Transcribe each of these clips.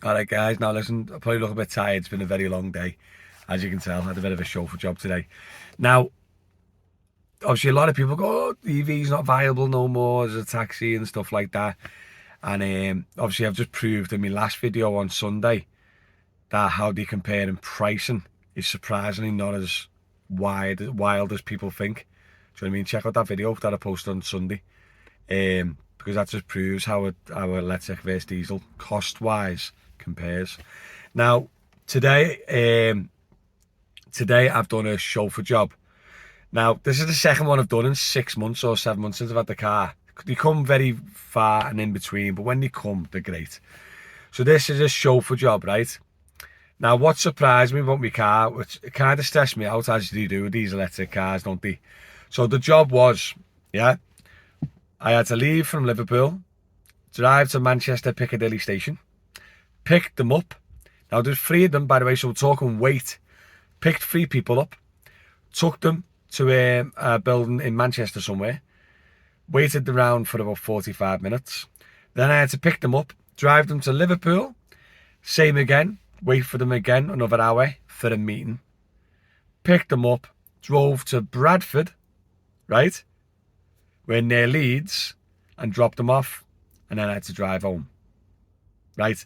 Alright guys, now listen, I probably look a bit tired. It's been a very long day. As you can tell, I had a bit of a chauffeur job today. Now, obviously a lot of people go, oh, EV's not viable no more as a taxi and stuff like that. And obviously I've just proved in my last video on Sunday that how they compare in pricing is surprisingly not as wild as people think. Do you know what I mean? Check out that video that I posted on Sunday. Because that just proves how our electric versus diesel cost-wise compares. Now, today I've done a chauffeur job. Now, this is the second one I've done in 6 months or 7 months since I've had the car. They come very far and in between, but when they come, they're great. So this is a chauffeur job, right? Now, what surprised me about my car, which kind of stressed me out, as they do with these electric cars, don't they? So the job was, yeah, I had to leave from Liverpool, drive to Manchester Piccadilly station, pick them up. Now there's 3 of them, by the way, so we're talking weight. Picked 3 people up, took them to a building in Manchester somewhere, waited around for about 45 minutes. Then I had to pick them up, drive them to Liverpool, same again, wait for them again, another hour for a meeting. Picked them up, drove to Bradford, right? We're near Leeds, and dropped them off, and then I had to drive home. Right?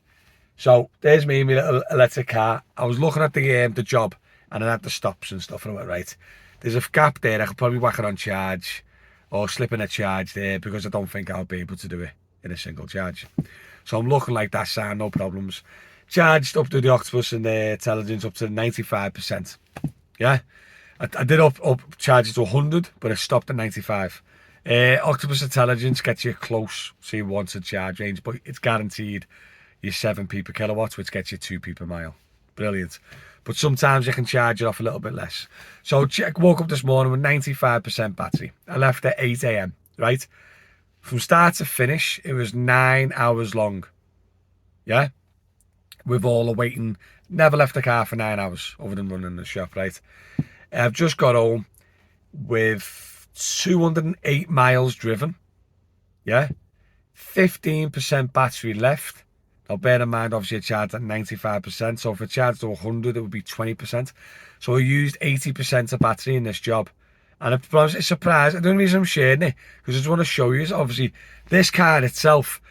So there's me in my little electric car. I was looking at the job, and I had the stops and stuff, and I went, right, there's a gap there. I could probably whack it on charge or slip in a charge there because I don't think I'll be able to do it in a single charge. So I'm looking like that, sound, no problems. Charged up to the Octopus and the Intelligence up to 95%. Yeah? I did up charge it to 100, but it stopped at 95. Octopus Intelligence gets you close to your wanted charge range, but it's guaranteed your 7p per kilowatt, which gets you 2p per mile. Brilliant. But sometimes you can charge it off a little bit less. So woke up this morning with 95% battery. I left at 8 a.m, right? From start to finish, it was 9 hours long. Yeah? With all the waiting. Never left the car for 9 hours, other than running the shop, right? I've just got home with 208 miles driven. Yeah? 15% battery left. Now, bear in mind, obviously, I charged at 95%. So if I charged to 100, it would be 20%. So I used 80% of battery in this job. And it's surprised. The only reason I'm sharing it, because I just want to show you, is obviously, this car itself,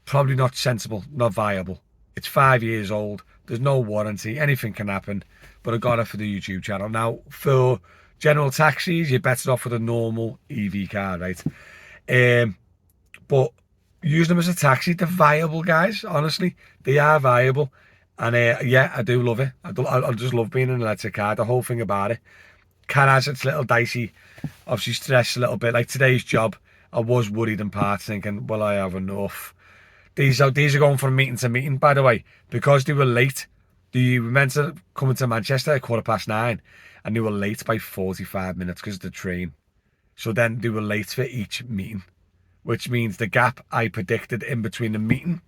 probably not sensible, not viable. It's 5 years old. There's no warranty. Anything can happen. But I got it for the YouTube channel. Now, for general taxis, you're better off with a normal EV car, right? But using them as a taxi, they're viable, guys. Honestly, they are viable. And yeah, I do love it. I just love being in an electric car. The whole thing about it. Car has its little dicey, obviously stressed a little bit. Like today's job, I was worried in parts, thinking, will I have enough? These are going from meeting to meeting, by the way, because they were late. They were meant to come into Manchester at 9:15, and they were late by 45 minutes because of the train. So then they were late for each meeting, which means the gap I predicted in between the meeting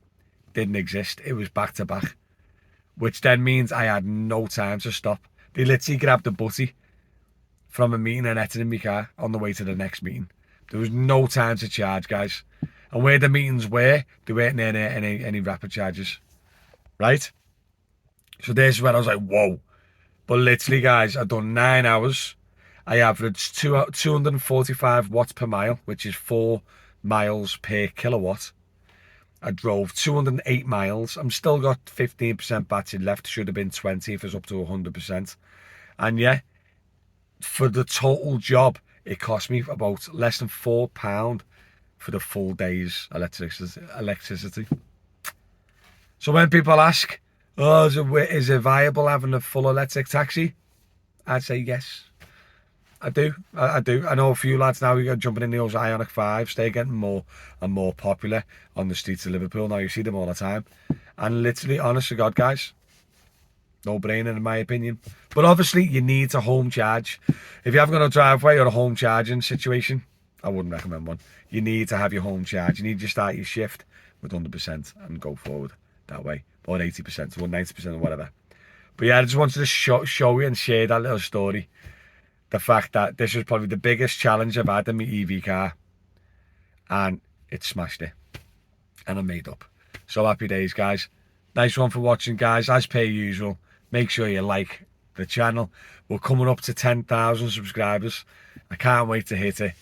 didn't exist. It was back to back, which then means I had no time to stop. They literally grabbed the butty from a meeting and ate it in my car on the way to the next meeting. There was no time to charge, guys. And where the meetings were, they weren't near any rapid charges, right? So this is where I was like, whoa. But literally, guys, I've done 9 hours. I averaged 245 watts per mile, which is 4 miles per kilowatt. I drove 208 miles. I'm still got 15% battery left. Should have been 20 if it's up to 100%. And yeah, for the total job, it cost me about less than £4 for the full day's electricity. So when people ask, oh, is it viable having a full electric taxi? I'd say yes. I do. I do. I know a few lads now who are jumping in those Ioniq 5s. They're getting more and more popular on the streets of Liverpool. Now you see them all the time. And literally, honest to God, guys, no brainer in my opinion. But obviously, you need a home charge. If you haven't got a driveway or a home charging situation, I wouldn't recommend one. You need to have your home charge. You need to start your shift with 100% and go forward that way. Or 80% or 90% or whatever. But yeah, I just wanted to show you and share that little story. The fact that this was probably the biggest challenge I've had in my EV car. And it smashed it. And I made up. So happy days, guys. Nice one for watching, guys. As per usual, make sure you like the channel. We're coming up to 10,000 subscribers. I can't wait to hit it.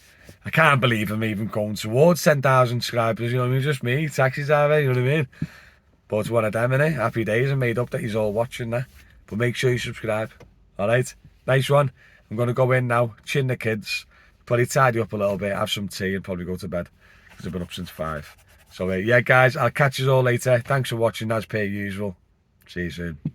I can't believe I'm even going towards 10,000 subscribers. You know what I mean? Just me, taxi driver, you know what I mean? But it's one of them, innit? Happy days. I made up that he's all watching that. But make sure you subscribe. Alright? Nice one. I'm going to go in now, chin the kids, probably tidy up a little bit, have some tea and probably go to bed. Because I've been up since 5. So yeah, guys, I'll catch you all later. Thanks for watching as per usual. See you soon.